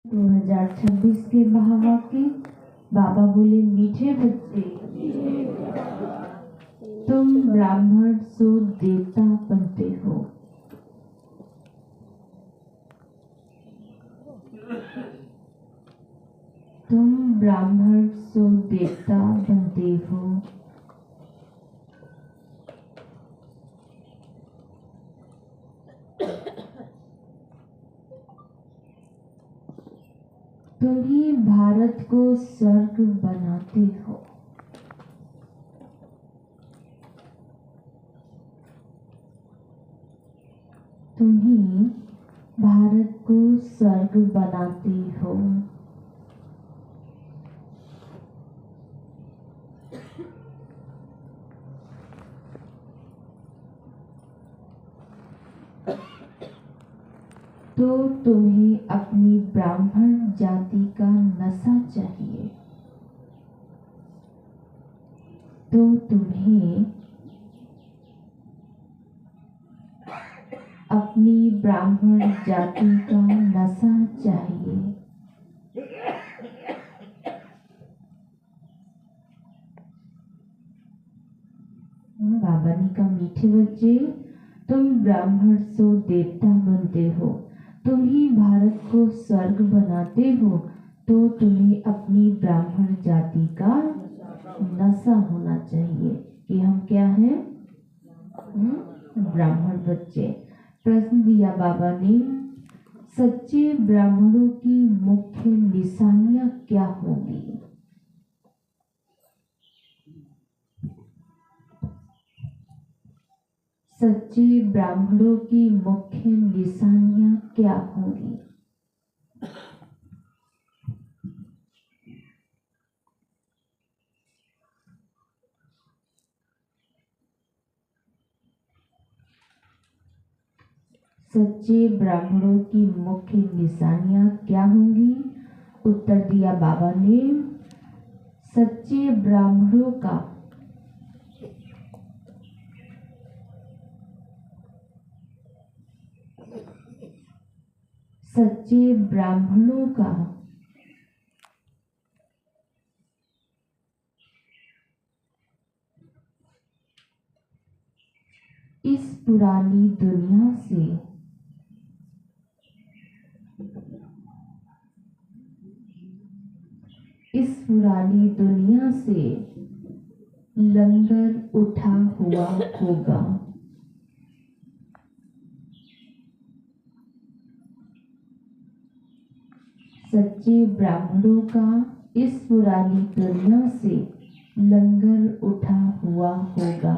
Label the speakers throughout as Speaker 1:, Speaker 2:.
Speaker 1: 2026 के महावाक्य। बाबा बोले, मीठे बच्चे, तुम ब्राह्मण सो देवता बनते हो। तुम ब्राह्मण सो देवता बनते हो। तुम ही भारत को स्वर्ग बनाते हो। तुम ही भारत को स्वर्ग बनाते हो। तो तुम्हें अपनी ब्राह्मण जाति का नशा चाहिए। तो तुम्हें अपनी ब्राह्मण जाति का नशा चाहिए। बाबा ने कहा, मीठे बच्चे, तुम ब्राह्मण सो देवता बनते हो। तुम ही भारत को स्वर्ग बनाते हो। तो तुम्हें अपनी ब्राह्मण जाति का नशा होना चाहिए कि हम क्या हैं, ब्राह्मण बच्चे। प्रश्न दिया बाबा ने, सच्चे ब्राह्मणों की मुख्य निशानियां क्या होंगी? सच्चे ब्राह्मणों की मुख्य निशानियां क्या होंगी? सच्चे ब्राह्मणों की मुख्य निशानियां क्या होंगी? उत्तर दिया बाबा ने, सच्चे ब्राह्मणों का सच्चे ब्राह्मणों का इस पुरानी दुनिया से लंगर उठा हुआ होगा। सच्चे ब्राह्मणों का इस पुरानी दुनिया से लंगर उठा हुआ होगा।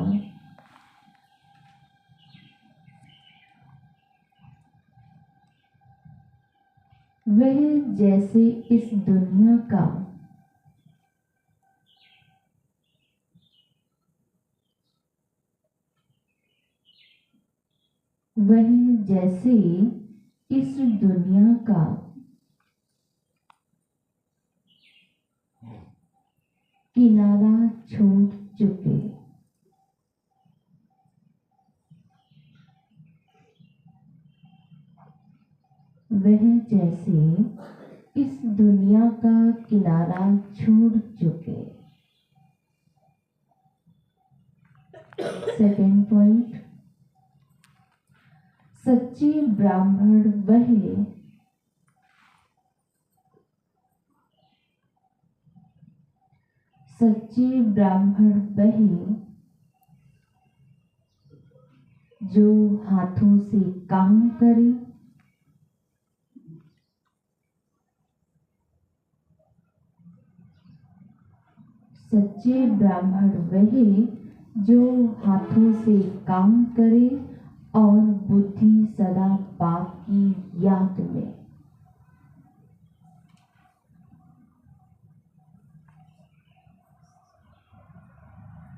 Speaker 1: वह जैसे इस दुनिया का किनारा छोड़ चुके। वह जैसे इस दुनिया का किनारा छोड़ चुके। सेकंड पॉइंट, सच्चे ब्राह्मण वह जो हाथों से काम करे, सच्चे ब्राह्मण वह जो हाथों से काम करे और बुद्धि सदा बाप की याद में।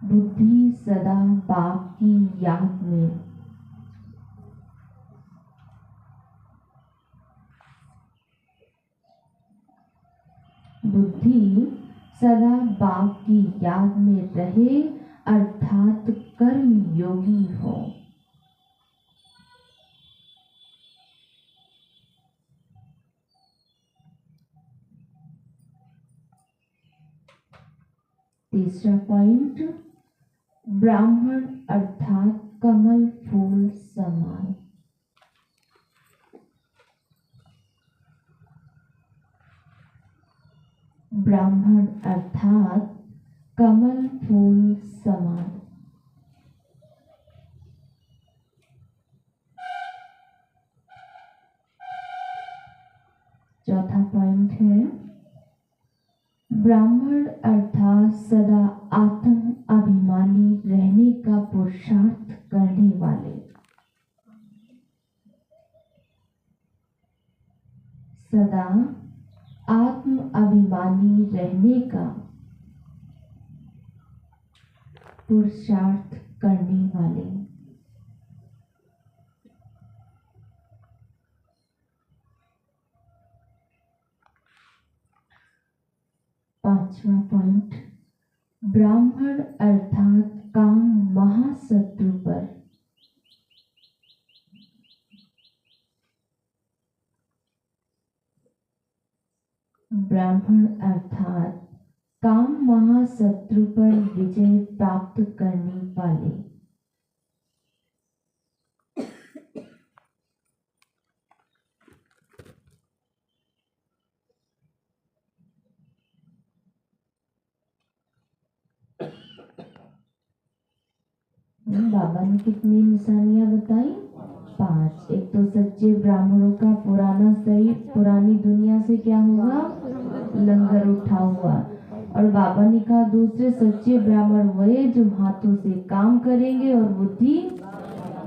Speaker 1: बुद्धि सदा बाप की याद में। बुद्धि सदा बाप की याद में रहे, अर्थात कर्म योगी हो। तीसरा पॉइंट, ब्राह्मण अर्थात कमल फूल समान। ब्राह्मण अर्थात कमल फूल समान। चौथा पॉइंट है, ब्राह्मण अर्थात सदा आत्म अभिमानी रहने का पुरुषार्थ करने वाले। सदा आत्म अभिमानी रहने का पुरुषार्थ करने वाले। पांचवा पॉइंट, ब्राह्मण अर्थात काम महाशत्रु पर। ब्राह्मण अर्थात काम महाशत्रु पर विजय प्राप्त करने वाले। बाबा ने कितनी निशानियां बताई? 5। एक तो सच्चे ब्राह्मणों का पुराना शरीर पुरानी दुनिया से क्या हुआ? लंगर उठा हुआ। और बाबा ने कहा दूसरे सच्चे ब्राह्मण वे जो हाथों से काम करेंगे और बुद्धि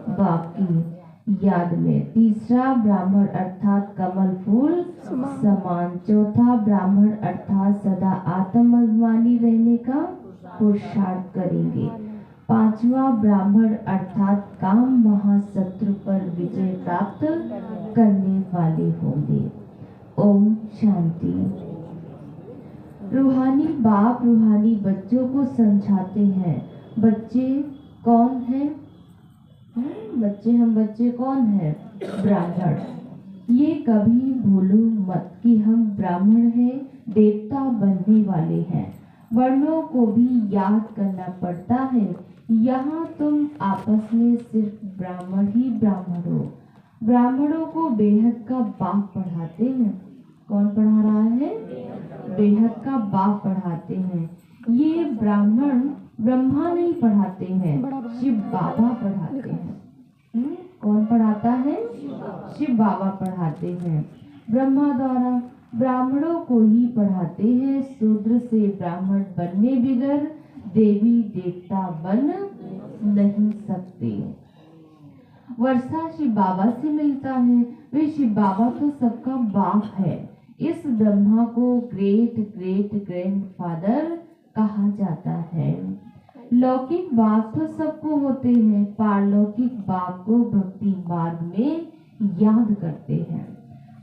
Speaker 1: बाप की याद में। तीसरा, ब्राह्मण अर्थात कमल फूल समान। चौथा, ब्राह्मण अर्थात सदा आत्माभिमानी रहने का पुरुषार्थ करेंगे। पांचवा, ब्राह्मण अर्थात काम महाशत्रु पर विजय प्राप्त करने वाले होंगे। ओम शांति। रूहानी बाप रूहानी बच्चों को समझाते हैं। बच्चे कौन हैं? हम बच्चे कौन हैं? ब्राह्मण। ये कभी भूलो मत कि हम ब्राह्मण हैं, देवता बनने वाले हैं। वर्णों को भी याद करना पड़ता है। यहाँ तुम आपस में सिर्फ ब्राह्मण ही ब्राह्मण हो। ब्राह्मणों को बेहद का बाप पढ़ाते हैं। कौन पढ़ा रहा है? बेहद का बाप पढ़ाते हैं। ये ब्राह्मण ब्रह्मा नहीं पढ़ाते हैं, शिव बाबा पढ़ाते हैं। कौन पढ़ाता है? शिव बाबा पढ़ाते हैं। ब्रह्मा द्वारा ब्राह्मणों को ही पढ़ाते हैं। शूद्र से ब्राह्मण बनने बिगर देवी देवता बन नहीं सकते। वर्षा शिव बाबा से मिलता है। वे शिव बाबा तो सबका बाप है। इस ब्रह्मा को ग्रेट ग्रेट ग्रैंडफादर कहा जाता है। लौकिक बाप तो सबको होते हैं, पारलौकिक बाप को भक्ति मार्ग में याद करते हैं।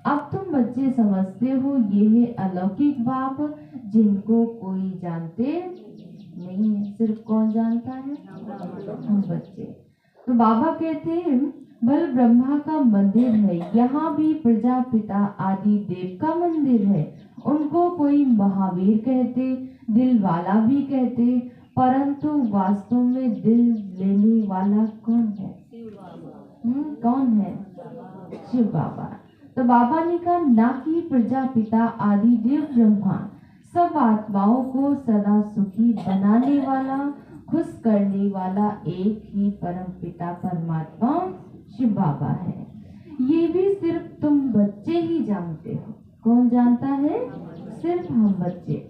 Speaker 1: अब तुम बच्चे समझते हो ये है अलौकिक बाप जिनको कोई जानते नहीं है। सिर्फ कौन जानता है? हम बच्चे। तो बाबा कहते हैं बल ब्रह्मा का मंदिर है, यहाँ भी प्रजापिता आदि देव का मंदिर है। उनको कोई महावीर कहते, दिल वाला भी कहते, परंतु वास्तव में दिल लेने वाला कौन है? कौन है? शिव बाबा। तो बाबा ने कहा ना कि प्रजापिता आदि देव ब्रह्मा, सब आत्माओं को सदा सुखी बनाने वाला, खुश करने वाला एक ही परम पिता परमात्मा शिव बाबा है। ये भी सिर्फ तुम बच्चे ही जानते हो। कौन जानता है? सिर्फ हम बच्चे।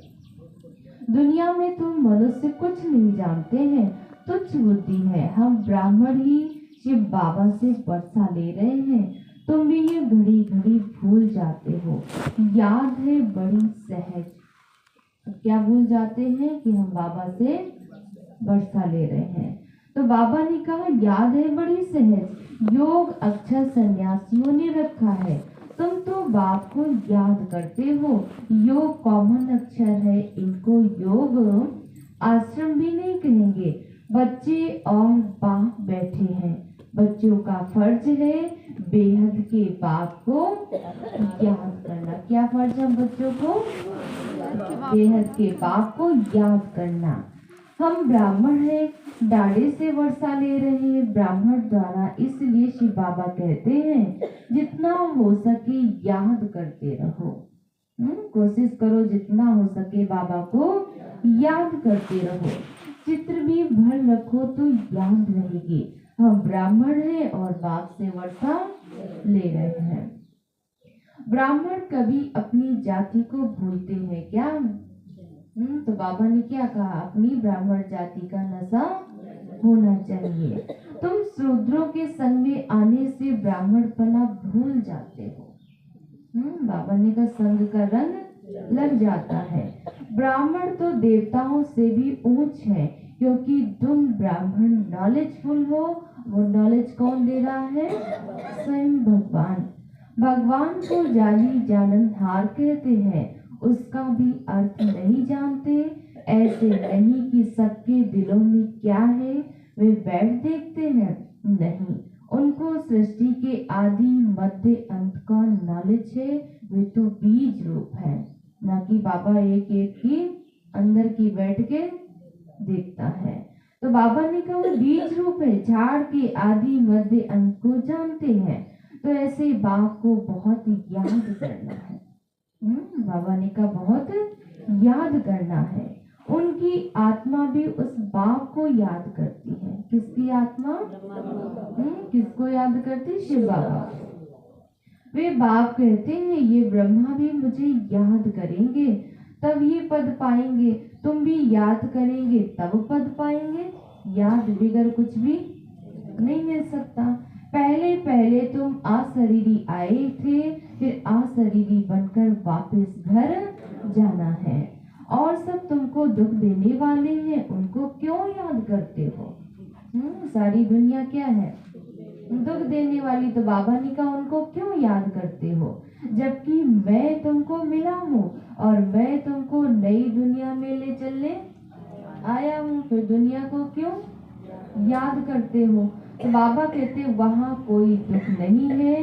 Speaker 1: दुनिया में तुम मनुष्य कुछ नहीं जानते हैं, तुच्छ बुद्धि है। हम ब्राह्मण ही शिव बाबा से वर्षा ले रहे हैं। तुम भी ये घड़ी घड़ी भूल जाते हो। याद है बड़ी सहज। क्या भूल जाते हैं? कि हम बाबा से वर्षा ले रहे हैं। तो बाबा ने कहा याद है बड़ी सहज। योग अक्षर सन्यासियों ने रखा है, तुम तो बाप को याद करते हो। योग कॉमन अक्षर है, इनको योग आश्रम भी नहीं कहेंगे। बच्चे और बाप बैठे हैं। बच्चों का फर्ज है बेहद के बाप को याद करना। क्या फर्ज है बच्चों को? बेहद के बाप को याद करना। हम ब्राह्मण हैं, डाढ़े से वर्षा ले रहे हैं ब्राह्मण द्वारा, इसलिए शिव बाबा कहते हैं जितना हो सके याद करते रहो। कोशिश करो जितना हो सके बाबा को याद करते रहो। चित्र भी भर रखो तो याद रहेगी हम ब्राह्मण हैं और बाप से वर्षा ले रहे हैं। ब्राह्मण कभी अपनी जाति को भूलते हैं क्या? तो बाबा ने क्या कहा, अपनी ब्राह्मण जाति का नशा होना चाहिए। तुम शूद्रों के संग में आने से ब्राह्मणपना भूल जाते हो। बाबा ने कहा संग का रंग लग जाता है। ब्राह्मण तो देवताओं से भी ऊंच है, क्योंकि तुम ब्राह्मण नॉलेजफुल हो। वो नॉलेज कौन दे रहा है? स्वयं भगवान। भगवान को जाली जाननहार कहते हैं, उसका भी अर्थ नहीं जानते। ऐसे नहीं कि सबके दिलों में क्या है वे बैठ देखते हैं, नहीं, उनको सृष्टि के आदि मध्य अंत का नॉलेज है। वे तो बीज रूप है, ना कि बाबा एक एक की अंदर की बैठ के देखता है। तो बाबा ने कहा वो बीज रूप है, झाड़ के आदि मध्य अंत को जानते हैं। तो ऐसे बाप को बहुत याद करना है। बाबा ने कहा बहुत याद करना है। उनकी आत्मा भी उस बाप को याद करती है। किसकी आत्मा? किसको याद करती? शिव बाबा। वे बाप कहते हैं ये ब्रह्मा भी मुझे याद करेंगे तब ये पद पाएंगे, तुम भी याद करेंगे तब पद पाएंगे। याद बिगर कुछ भी नहीं मिल सकता। पहले पहले तुम अशरीरी आए थे, फिर अशरीरी बनकर वापस घर जाना है। और सब तुमको दुख देने वाले हैं, उनको क्यों याद करते हो? सारी दुनिया क्या है? दुख देने वाली। तो बाबा ने कहा उनको क्यों याद करते हो, जबकि मैं तुमको मिला हूँ और मैं तुमको नई दुनिया में ले चलने आया हूँ, फिर दुनिया को क्यों याद करते हो? तो बाबा कहते वहाँ कोई दुख नहीं है,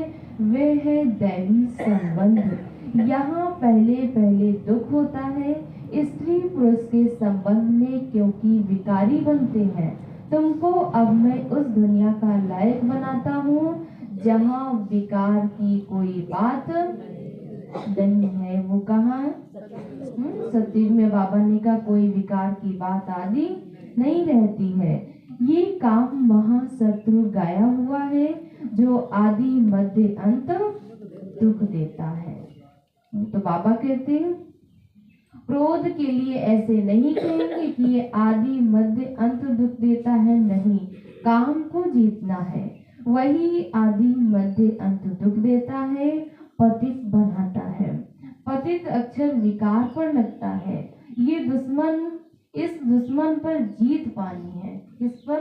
Speaker 1: वे है दैवी संबंध। यहाँ पहले पहले दुख होता है स्त्री पुरुष के संबंध में, क्योंकि विकारी बनते हैं। तुमको अब मैं उस दुनिया का लायक बनाता हूँ जहाँ विकार की कोई बात नहीं है। वो कहाँ? सतयुग में बाबा ने कहा कोई विकार की बात आदि नहीं रहती है। ये काम महाशत्रु गाया हुआ है जो आदि मध्य अंत दुख देता है। तो बाबा कहते हैं क्रोध के लिए ऐसे नहीं कहेंगे कि ये आदि मध्य अंत दुख देता है, नहीं, काम को जीतना है, वही आदि मध्य अंत दुख देता है, पतित बनाता है। पतित अक्षर विकार पर लगता है। ये दुश्मन, इस दुश्मन पर जीत पानी है। किस पर?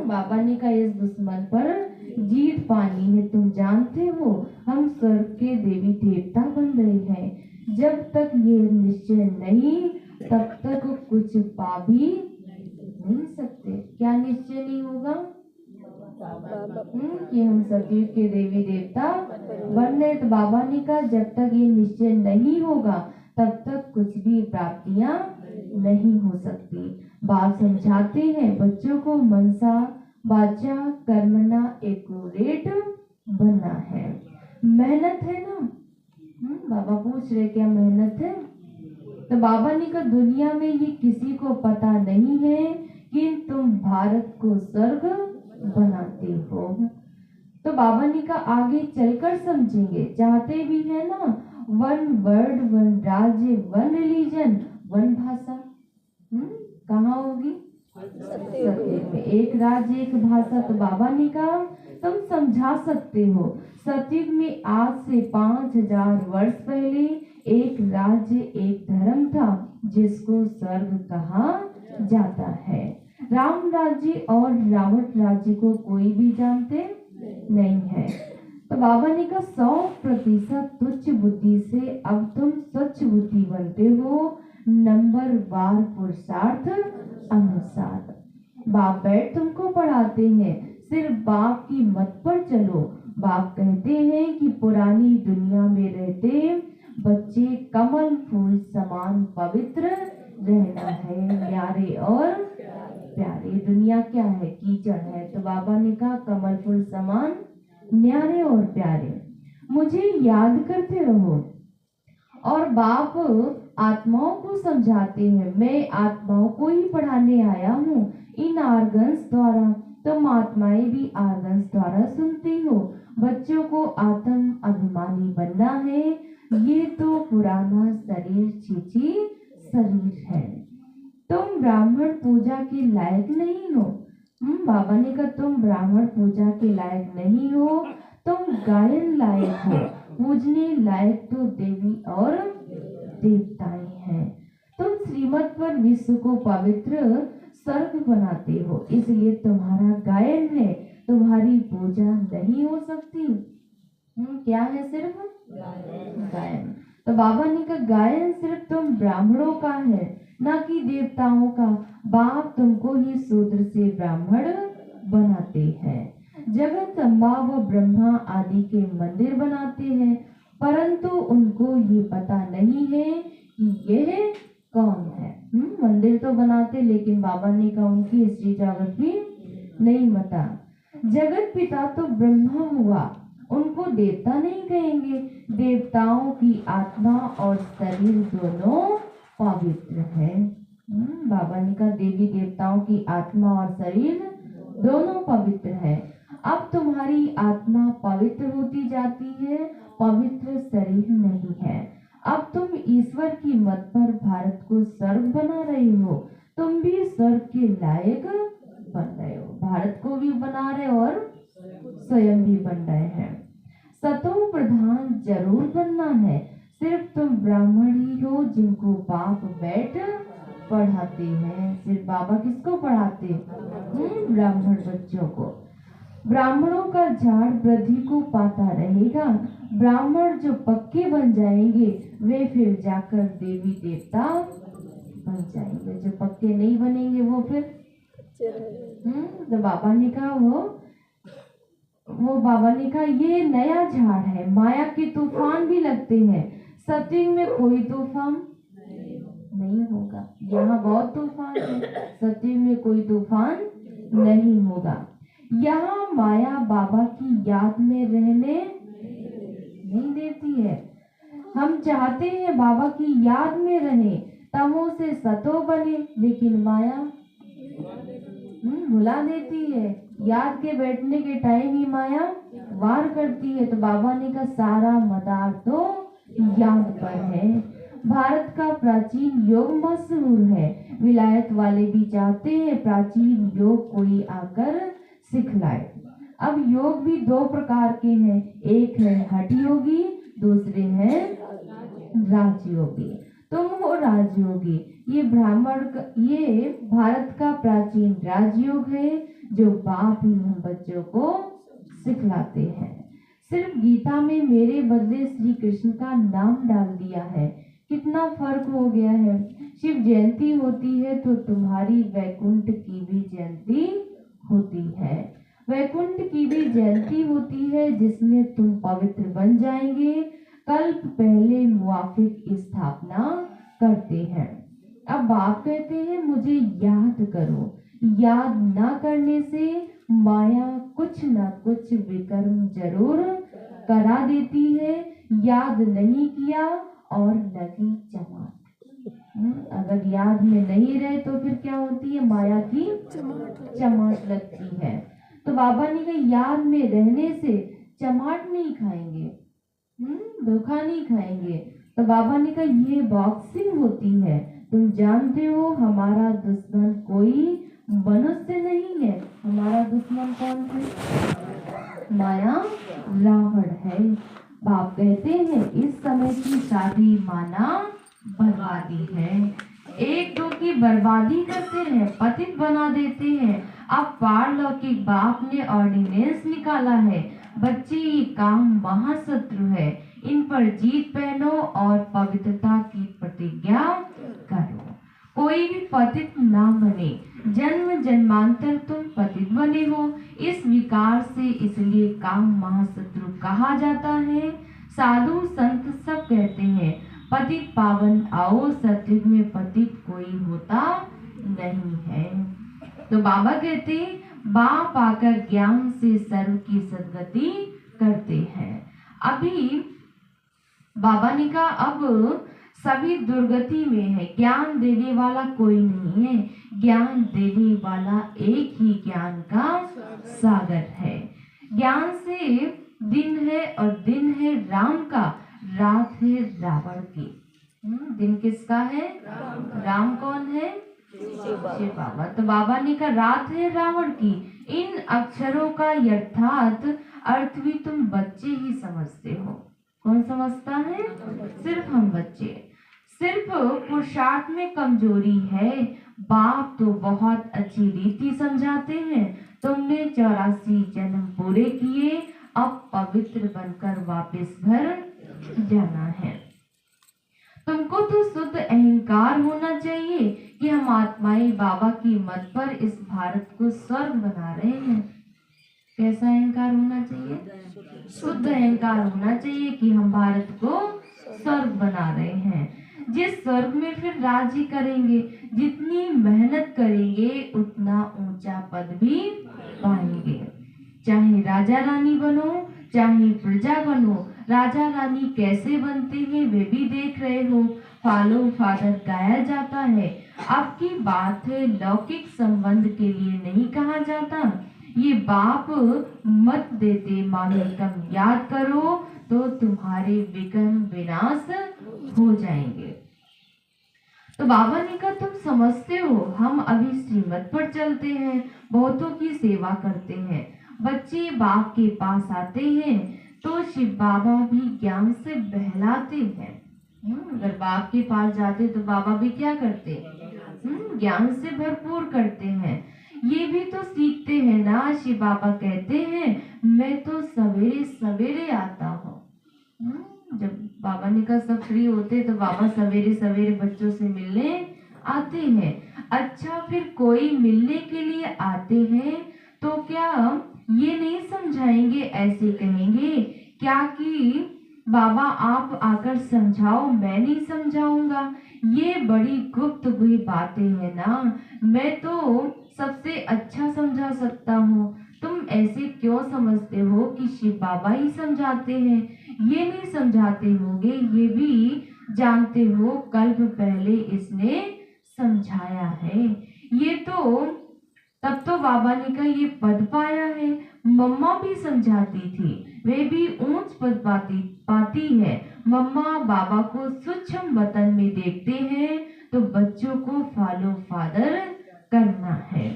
Speaker 1: बाबा ने कहा इस दुश्मन पर जीत पानी है। तुम जानते हो हम स्वर्ग के देवी देवता बन रहे हैं। जब तक ये निश्चय नहीं तब तक कुछ पा भी नहीं सकते। क्या निश्चय नहीं होगा? कि हम सतयुग के देवी देवता बन रहे। तो बाबा ने कहा जब तक ये निश्चय नहीं होगा तब तक कुछ भी प्राप्तियां नहीं हो सकती। बाप समझाते हैं बच्चों को मनसा वाचा कर्मणा एक्यूरेट बनना है। मेहनत है ना? बाबा पूछ रहे क्या मेहनत है? तो बाबा ने कहा दुनिया में ये किसी को पता नहीं है कि तुम भारत को स्वर्ग बनाते हो। तो बाबा ने कहा आगे चलकर समझेंगे। चाहते भी है ना, वन वर्ड, वन राज्य, वन रिलीजन, वन भाषा। कहाँ होगी? सतयुग में एक राज्य एक भाषा। तो बाबा ने कहा तुम समझा सकते हो। सतयुग में आज से 5000 वर्ष पहले एक राज्य एक धर्म था जिसको स्वर्ग कहा जाता है। राम राज्य और रावण राज्य को कोई भी जानते नहीं है। तो बाबा ने कहा 100% तुच्छ बुद्धि से अब तुम स्वच्छ बुद्धि बनते हो, नंबर वार पुरुषार्थ अनुसार। बाप बैठ तुमको पढ़ाते हैं, सिर्फ बाप की मत पर चलो। बाप कहते हैं कि पुरानी दुनिया में रहते बच्चे कमल फूल समान पवित्र रहना है, न्यारे और प्यारे। दुनिया क्या है? कीचड़ है। तो बाबा ने कहा कमल फूल समान न्यारे और प्यारे, मुझे याद करते रहो। और बाप आत्माओं को समझाते हैं, मैं आत्माओं को ही पढ़ाने आया हूँ इन आर्गन्स द्वारा। तुम आत्माएं भी आर्गन्स द्वारा सुनती हो। बच्चों को आत्म अभिमानी बनना है, ये तो पुराना शरीर छीछी शरीर है। तुम ब्राह्मण पूजा के लायक नहीं हो। बाबा ने कहा तुम ब्राह्मण पूजा के लायक नहीं हो, तुम गायन लायक हो। पूजने लायक तो देवी और देवताएं हैं। तुम श्रीमत पर विश्व को पवित्र स्वर्ग बनाते हो, इसलिए तुम्हारा गायन है, तुम्हारी पूजा नहीं हो सकती। क्या है? सिर्फ गायन। तो बाबा ने कहा गायन सिर्फ तुम ब्राह्मणों का है, ना कि देवताओं का। बाप तुमको ही शूद्र से ब्राह्मण बनाते हैं। जगत अम्बा व ब्रह्मा आदि के मंदिर बनाते हैं, परंतु उनको ये पता नहीं है कि यह कौन है। मंदिर तो बनाते, लेकिन बाबा ने कहा उनकी हिस्ट्री ज्योग्राफी नहीं पता। जगत पिता तो ब्रह्मा हुआ, उनको देवता नहीं कहेंगे। देवताओं की आत्मा और शरीर दोनों पवित्र है। बाबा ने कहा देवी देवताओं की आत्मा और शरीर दोनों पवित्र है। अब तुम्हारी आत्मा पवित्र होती जाती है, पवित्र शरीर नहीं है। अब तुम ईश्वर की मत पर भारत को स्वर्ग बना रहे हो। तुम भी स्वर्ग के लायक बन रहे हो, भारत को भी बना रहे और स्वयं भी बन रहे हैं। सतो प्रधान जरूर बनना है। सिर्फ तुम ब्राह्मण ही हो जिनको बाप बैठ पढ़ाते हैं। सिर्फ बाबा किसको पढ़ाते? ब्राह्मण बच्चों को। ब्राह्मणों का झाड़ वृद्धि को पाता रहेगा। ब्राह्मण जो पक्के बन जाएंगे वे फिर जाकर देवी देवता बन जाएंगे, जो पक्के नहीं बनेंगे वो फिर तो बाबा ने कहा वो बाबा ने कहा ये नया झाड़ है, माया के तूफान भी लगते हैं, सत्युग में कोई तूफान नहीं होगा। यहाँ बहुत तूफान है, सत्युग में कोई तूफान नहीं होगा। यहाँ माया बाबा की याद में रहने नहीं देती है। हम चाहते हैं बाबा की याद में रहे, तमो से सतो बने, लेकिन माया भुला देती है। याद के बैठने के टाइम ही माया वार करती है। तो बाबा ने कहा सारा मदार तो याद पर है। भारत का प्राचीन योग मशहूर है, विलायत वाले भी चाहते हैं प्राचीन योग कोई आकर सिखलाए। अब योग भी दो प्रकार के हैं, एक है हठ योगी, दूसरे हैं राजयोगी। तुम हो राजयोगी। ये भारत का प्राचीन राजयोग है जो बाप ही हम बच्चों को सिखलाते हैं। सिर्फ गीता में मेरे बदले श्री कृष्ण का नाम डाल दिया है, कितना फर्क हो गया है। शिव जयंती होती है तो तुम्हारी वैकुंठ की भी जयंती होती है। वैकुंठ की भी जयंती होती है जिसमें तुम पवित्र बन जाएंगे। कल्प पहले मुआफिक स्थापना करते हैं। अब बाप कहते हैं मुझे याद करो। याद ना करने से माया कुछ ना कुछ विकर्म जरूर करा देती है। याद नहीं किया और लगी चमाट। अगर याद में नहीं रहे तो फिर क्या होती है? माया की चमाट लगती है। तो बाबा ने कहा याद में रहने से चमाट नहीं खाएंगे, धोखा नहीं खाएंगे। तो बाबा ने कहा ये बॉक्सिंग होती है। तुम जानते हो हमारा दुश्मन कोई मनुष्य नहीं है। हमारा दुश्मन कौन है? माया, रावण है। बाप कहते हैं इस समय की शादी माना बर्बादी है। एक दो की बर्बादी करते हैं, पतित बना देते हैं। अब पारलौकिक बाप ने ऑर्डिनेंस निकाला है, बच्चे ये काम महाशत्रु है, इन पर जीत पहनो और पवित्रता की प्रतिज्ञा करो। कोई भी पतित ना बने। जन्म जन्मांतर तुम पतित बने हो। इस विकार से इसलिए काम महाशत्रु कहा जाता है। साधु संत सब कहते हैं पतित पावन आओ, सतयुग में पतित कोई होता नहीं है। तो बाबा कहते बाप आकर ज्ञान से सर्व की सदगति करते हैं। अभी बाबा ने कहा अब सभी दुर्गति में है, ज्ञान देने वाला कोई नहीं है, ज्ञान देने वाला एक ही ज्ञान का सागर है। ज्ञान से दिन है और दिन है राम का, रात है रावण की। दिन किसका है? राम कौन है? शिव बाबा। तो बाबा ने कहा रात है रावण की। इन अक्षरों का यथार्थ अर्थ भी तुम बच्चे ही समझते हो। कौन समझता है? सिर्फ हम बच्चे। सिर्फ पुरुषार्थ में कमजोरी है। बाप तो बहुत अच्छी रीति समझाते हैं। तुमने 84 जन्म पूरे किए, अब पवित्र बनकर वापस घर जाना है। तुमको तो शुद्ध अहंकार होना चाहिए कि हम आत्माएं बाबा की मत पर इस भारत को स्वर्ग बना रहे हैं। कैसा अहंकार होना चाहिए? शुद्ध अहंकार होना चाहिए कि हम भारत को स्वर्ग बना रहे हैं, जिस स्वर्ग में फिर राज्य करेंगे। जितनी मेहनत करेंगे उतना ऊंचा पद भी पाएंगे। चाहे राजा रानी बनो, चाहे प्रजा बनो। राजा रानी कैसे बनते हैं वे भी देख रहे हो। फॉलो फादर गाया जाता है। अब की बात है, लौकिक संबंध के लिए नहीं कहा जाता। ये बाप मत देते मानो कम याद करो तो तुम्हारे विघ्न विनाश हो जाएंगे। तो बाबा ने कहा तुम समझते हो हम अभी श्रीमत पर चलते हैं, बहुतों की सेवा करते हैं। बच्चे बाप के पास आते हैं तो शिव बाबा भी ज्ञान से बहलाते हैं। अगर बाप के पास जाते तो बाबा भी क्या करते? ज्ञान से भरपूर करते हैं। ये भी तो सीखते हैं ना। शिव बाबा कहते हैं मैं तो सवेरे सवेरे आता हूँ। जब बाबा ने कहा सब फ्री होते तो बाबा सवेरे सवेरे बच्चों से मिलने आते हैं। अच्छा, फिर कोई मिलने के लिए आते हैं तो क्या ये नहीं समझाएंगे, ऐसे कहेंगे क्या कि बाबा आप आकर समझाओ, मैं नहीं समझाऊंगा। ये बड़ी गुप्त हुई बातें हैं ना। मैं तो सबसे अच्छा समझा सकता हूँ। तुम ऐसे क्यों समझते हो कि शिव बाबा ही समझाते हैं? ये नहीं समझाते होंगे, ये भी जानते हो कल्प पहले इसने समझाया है। ये तो तब तो बाबा ने कहा ये पद पाया है। मम्मा भी समझाती थी, वे भी ऊंच पद पाती है। मम्मा बाबा को सूक्ष्म वतन में देखते हैं तो बच्चों को फॉलो फादर करना है।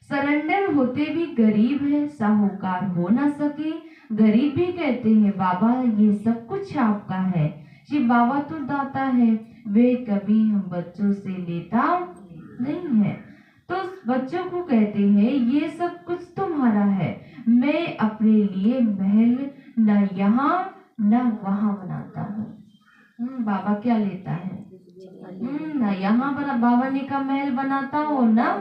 Speaker 1: सरेंडर होते भी गरीब है, साहूकार हो ना सके। गरीब भी कहते हैं बाबा ये सब कुछ आपका है। शिव बाबा तो दाता है, वे कभी हम बच्चों से लेता नहीं है। तो बच्चों को कहते हैं ये सब कुछ तुम्हारा है। मैं अपने लिए महल न यहाँ न वहाँ बनाता हूँ। बाबा क्या लेता है? ना यहाँ बना। बाबा ने कहा महल बनाता हूँ ना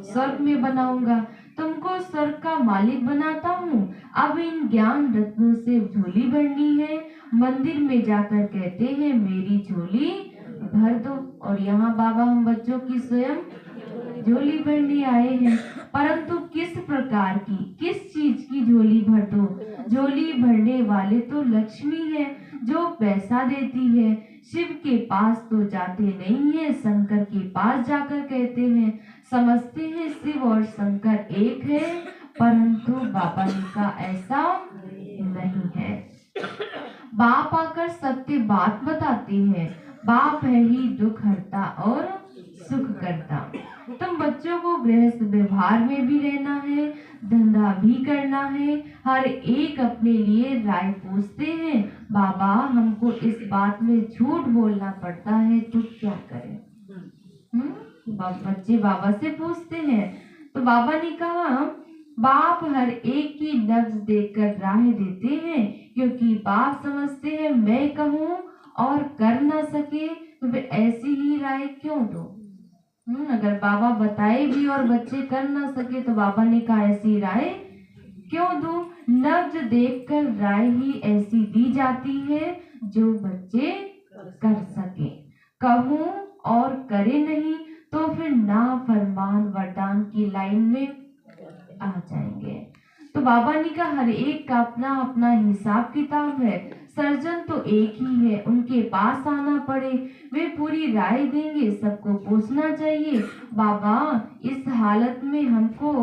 Speaker 1: स्वर्ग में बनाऊंगा। तुमको स्वर्ग का मालिक बनाता हूँ। अब इन ज्ञान रत्नों से झोली भरनी है। मंदिर में जाकर कहते हैं मेरी झोली भर दो, और यहाँ बाबा हम बच्चों की स्वयं झोली भरने आए हैं। परंतु किस प्रकार की, किस चीज की झोली भर दो? झोली भरने वाले तो लक्ष्मी है जो पैसा देती है। शिव के पास तो जाते नहीं है, शंकर के पास जाकर कहते हैं। समझते हैं शिव और शंकर एक है, परंतु बाबा ने कहा ऐसा नहीं है। बाप आकर सत्य बात बताते हैं। बाप है ही दुख हरता और सुख करता। तुम बच्चों को गृहस्थ व्यवहार में भी रहना है, धंधा भी करना है। हर एक अपने लिए राय पूछते हैं। बाबा हमको इस बात में झूठ बोलना पड़ता है तो क्या करें? बच्चे बाबा से पूछते हैं। तो बाबा ने कहा बाप हर एक की नब्ज देखकर राह देते हैं, क्योंकि बाप समझते हैं मैं कहूँ और कर ना सके तो फिर ऐसी ही राय क्यों दो। अगर बाबा बताए भी और बच्चे कर ना सके तो बाबा ने कहा ऐसी राय क्यों दूं? नब्ज देखकर राय ही ऐसी दी जाती है जो बच्चे कर सके। कहूं और करे नहीं तो फिर ना फरमान वरदान की लाइन में आ जाएंगे। तो बाबा ने कहा हर एक का अपना अपना हिसाब किताब है, सर्जन तो एक ही है, उनके पास आना पड़े, वे पूरी राय देंगे, सबको पूछना चाहिए। बाबा इस हालत में हमको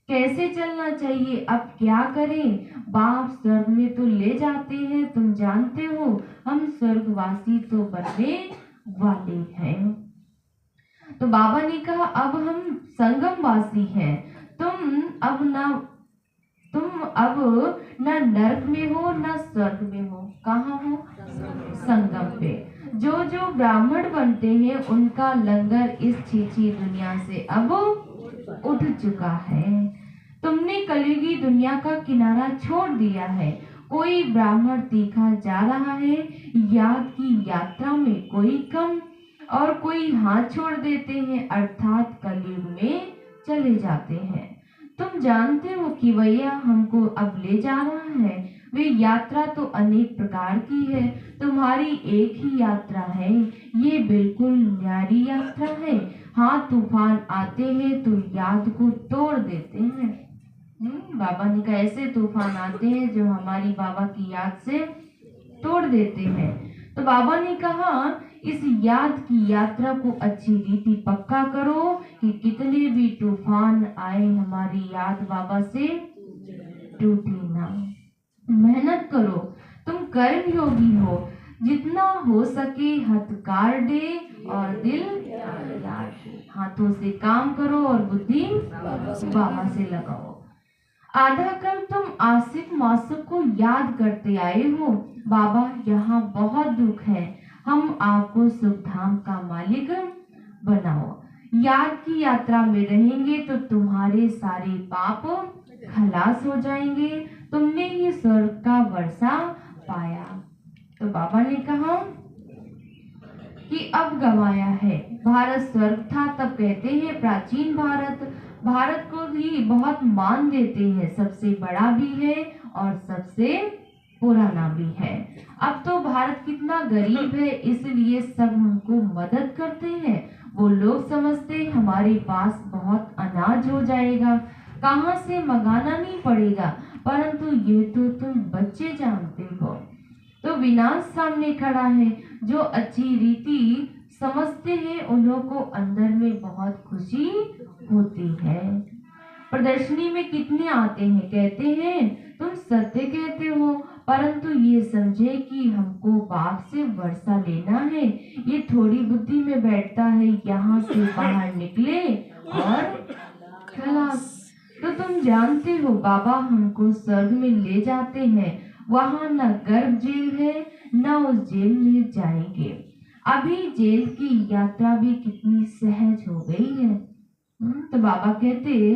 Speaker 1: कैसे चलना चाहिए, अब क्या करें? बाप स्वर्ग में तो ले जाते हैं, तुम जानते हो, हम स्वर्गवासी तो बनने वाले हैं। तो बाबा ने कहा अब हम संगमवासी हैं, तुम अब न नरक में हो न स्वर्ग में हो। कहाँ हो? संगम पे। जो जो ब्राह्मण बनते हैं उनका लंगर इस छीछी दुनिया से अब उठ चुका है। तुमने कलयुगी दुनिया का किनारा छोड़ दिया है। कोई ब्राह्मण तीखा जा रहा है याद की यात्रा में, कोई कम और कोई हाथ छोड़ देते हैं, अर्थात कलयुग में चले जाते हैं। तुम जानते हो कि भैया हमको अब ले जा रहा है, वे यात्रा तो अनेक प्रकार की है, तुम्हारी एक ही यात्रा है, ये बिल्कुल न्यारी यात्रा है। हाँ तूफान आते हैं तो याद को तोड़ देते हैं। बाबा ने कहा ऐसे तूफान आते हैं जो हमारी बाबा की याद से तोड़ देते हैं। तो बाबा ने कहा इस याद की यात्रा को अच्छी रीति पक्का करो कि कितने भी तूफान आए हमारी याद बाबा से टूटे ना। मेहनत करो, तुम कर्म योगी हो, जितना हो सके हथकार दे और दिल याद दे। हाथों से काम करो और बुद्धि बाबा से लगाओ। आधा कल तुम आसिक मासुक को याद करते आए हो। बाबा यहाँ बहुत दुख है, हम आपको सुख धाम का मालिक बनाओ। याद की यात्रा में रहेंगे तो तुम्हारे सारे पाप खलास हो जाएंगे, तुमने ही स्वर्ग का वर्षा पाया। तो बाबा ने कहा कि अब गवाया है, भारत स्वर्ग था तब कहते हैं प्राचीन भारत को भी बहुत मान देते हैं, सबसे बड़ा भी है और सबसे पुराना भी है। अब तो भारत कितना गरीब है इसलिए सब हमको मदद करते हैं। वो लोग समझते हमारे पास बहुत अनाज हो जाएगा, कहाँ से मंगाना नहीं पड़ेगा, परंतु ये तो तुम बच्चे जानते हो। तो विनाश सामने खड़ा है, जो अच्छी रीति समझते हैं उन्हों को अंदर में बहुत खुशी होती है। प्रदर्शनी में कितने आते हैं, कहते हैं तुम सत्य कहते हो, परंतु ये समझे कि हमको बाप से वर्षा लेना है, ये थोड़ी बुद्धि में बैठता है यहाँ से बाहर निकले और खलास। तो तुम जानते हो बाबा हमको स्वर्ग में ले जाते हैं, वहाँ न गर्भ जेल है न उस जेल में जाएंगे। अभी जेल की यात्रा भी कितनी सहज हो गई है। तो बाबा कहते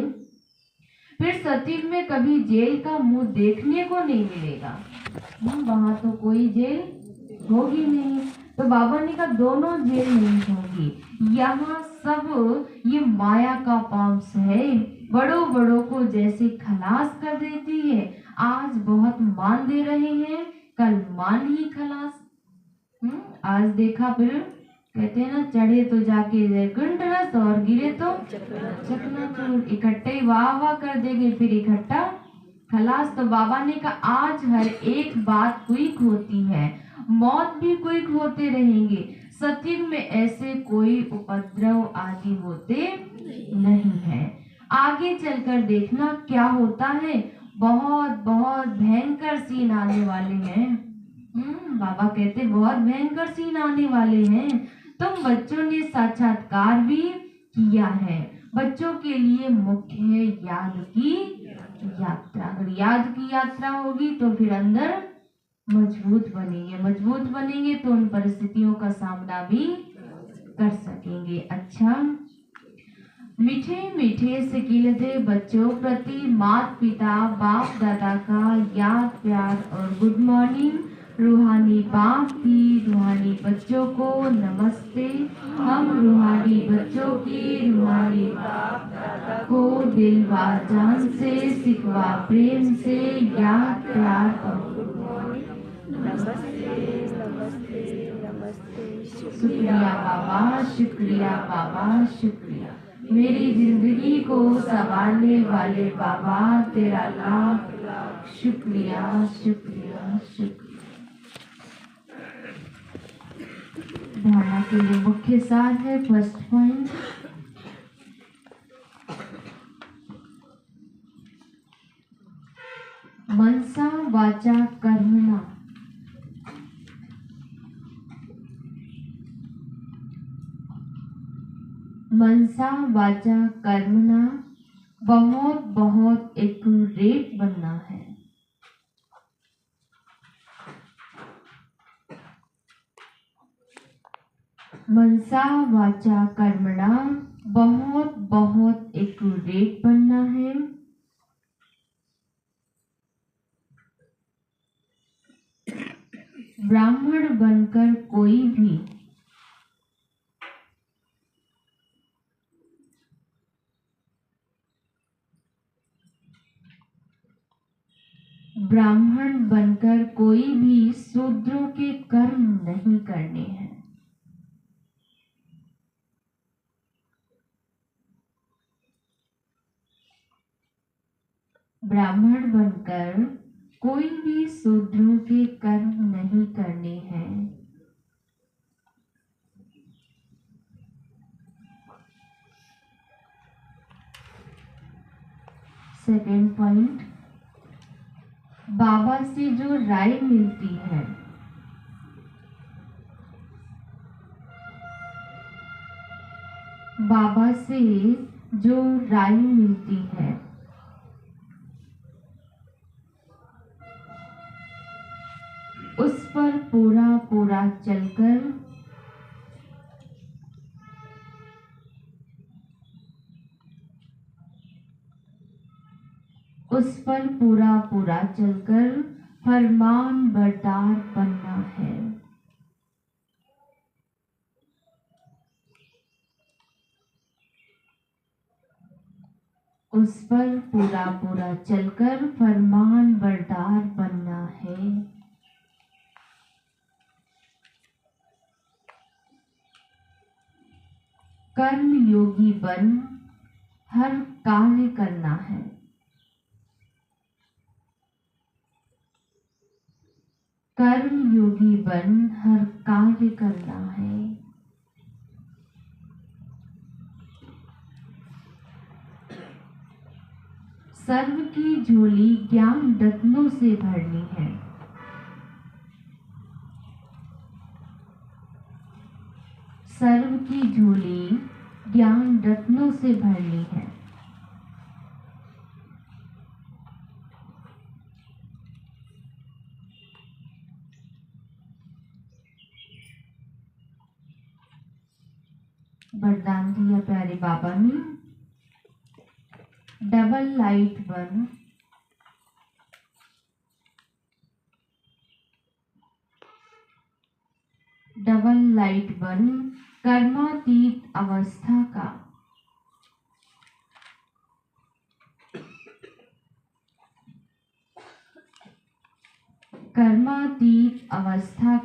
Speaker 1: फिर सतयुग में कभी जेल का मुंह देखने को नहीं मिलेगा, वहाँ तो कोई जेल होगी नहीं। तो बाबा ने कहा दोनों जेल नहीं होगी, यहाँ सब ये माया का पांस है, बड़ों बड़ों को जैसे खलास कर देती है। आज बहुत मान दे रहे हैं, कल मान ही खलास। आज देखा फिर कहते हैं ना, चढ़े तो जाके गुंड रस और गिरे तो चकनाचूर, इकट्ठे वाह वाह कर देंगे फिर इकट्ठा खलास। तो बाबा ने कहा आज हर एक बात क्विक होती है, मौत भी क्विक होते रहेंगे। सतयुग में ऐसे कोई उपद्रव आदि होते नहीं है। आगे चलकर देखना क्या होता है, बहुत बहुत भयंकर सीन आने वाले हैं। बाबा कहते बहुत भयंकर सीन आने वाले हैं। तुम बच्चों ने साक्षात्कार भी किया है, बच्चों के लिए मुख्य है याद की यात्रा। अगर याद की यात्रा होगी तो फिर अंदर मजबूत बनेंगे तो उन परिस्थितियों का सामना भी कर सकेंगे। अच्छा, मीठे मीठे से गिलते बच्चों प्रति माता पिता बाप दादा का याद प्यार और गुड मॉर्निंग। रूहानी बाप की रूहानी बच्चों को नमस्ते। हम रूहानी रुहानी बच्चों की, रुहानी बाप दादा को दिल व जान से सिखवा प्रेम से याद प्यार करो।
Speaker 2: नमस्ते नमस्ते नमस्ते।
Speaker 1: शुक्रिया बाबा, शुक्रिया बाबा, शुक्रिया। मेरी जिंदगी को संवारने वाले बाबा, तेरा लाख लाख शुक्रिया, शुक्रिया, शुक्रिया। धारणा के लिए मुख्य सार है, फर्स्ट पॉइंट, मनसा वाचा कर्मणा। मनसा वाचा कर्मणा बहुत बहुत एक्यूरेट बनना है। मनसा वाचा कर्मणा बहुत बहुत एक्यूरेट बनना है। ब्राह्मण बनकर कोई भी ब्राह्मण बनकर कोई भी शूद्रों के कर्म नहीं करने हैं। ब्राह्मण बनकर कोई भी शूद्रों के कर्म नहीं करने हैं। सेकेंड पॉइंट, बाबा से जो राय मिलती है, बाबा से जो राय मिलती है, उस पर पूरा पूरा चलकर फरमान बरदार बनना है। उस पर पूरा पूरा चलकर फरमान बरदार बनना है। कर्म योगी बन हर कार्य करना है। कर्म योगी बन हर कार्य करना है। सर्व की झोली ज्ञान रत्नों से भरनी है। सर्व की झोली ज्ञान रत्नों से भरनी है। वरदान दिया प्यारे बाबा ने, डबल लाइट बन, डबल लाइट बन कर्मातीत अवस्था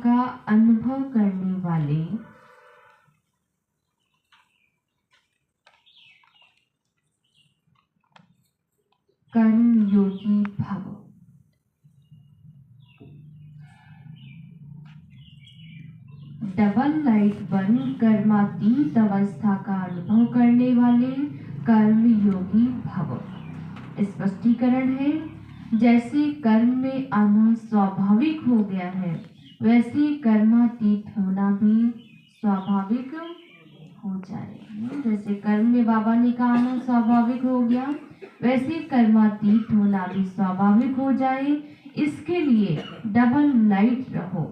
Speaker 1: का अनुभव करने वाले कर्म योगी भव। डबल लाइट बन कर्मातीत अवस्था का अनुभव करने वाले कर्म योगी भव। स्पष्टीकरण है, जैसे कर्म में आना स्वाभाविक हो गया है, वैसे कर्मातीत होना भी स्वाभाविक हो जाए। जैसे कर्म में बाबा ने कहा आना स्वाभाविक हो गया, वैसे कर्मातीत होना भी स्वाभाविक हो जाए। इसके लिए डबल लाइट रहो।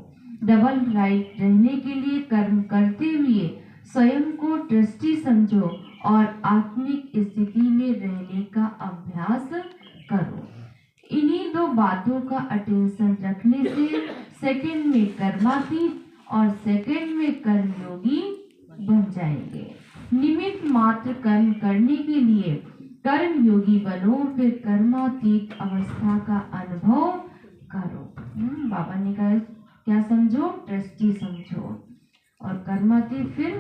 Speaker 1: डबल लाइट रहने के लिए कर्म करते हुए स्वयं को ट्रस्टी समझो और आत्मिक स्थिति में रहने का अभ्यास करो। इन्हीं दो बातों का अटेंशन रखने से सेकंड में कर्मातीत और सेकंड में कर्मयोगी बन जाएंगे। निमित्त मात्र कर्म करने के लिए कर्म योगी बनो, फिर कर्मातीत अवस्था का अनुभव करो। बाबा ने कहा क्या समझो, दृष्टि समझो, और कर्मातीत फिर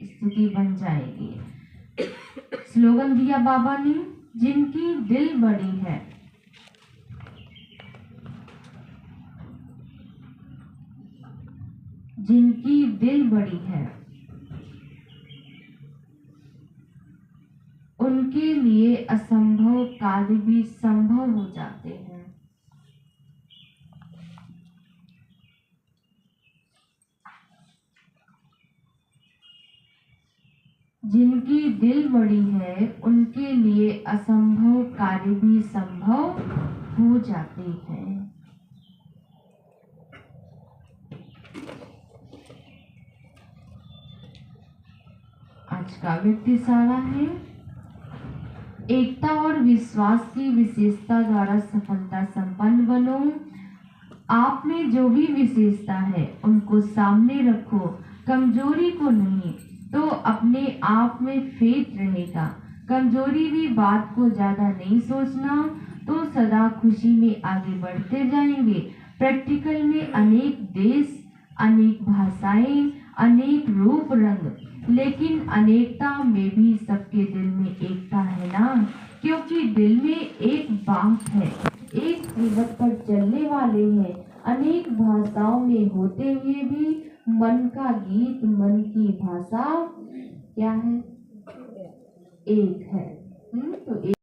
Speaker 1: स्थिति बन जाएगी। स्लोगन दिया बाबा ने, जिनकी दिल बड़ी है, जिनकी दिल बड़ी है उनके लिए असंभव कार्य भी संभव हो जाते हैं। जिनकी दिल बड़ी है उनके लिए असंभव कार्य भी संभव हो जाते हैं। आज का व्यक्ति सारा है, एकता और विश्वास की विशेषता द्वारा सफलता संपन्न बनो। आप में जो भी विशेषता है उनको सामने रखो, कमजोरी को नहीं, तो अपने आप में फेथ रहेगा। कमजोरी भी बात को ज्यादा नहीं सोचना, तो सदा खुशी में आगे बढ़ते जाएंगे। प्रैक्टिकल में अनेक देश, अनेक भाषाएं, अनेक रूप रंग, लेकिन अनेकता में भी सबके दिल में एकता है ना, क्योंकि दिल में एक बात है, एक कीमत पर चलने वाले हैं। अनेक भाषाओं में होते हुए भी मन का गीत, मन की भाषा क्या है, एक है। तो एक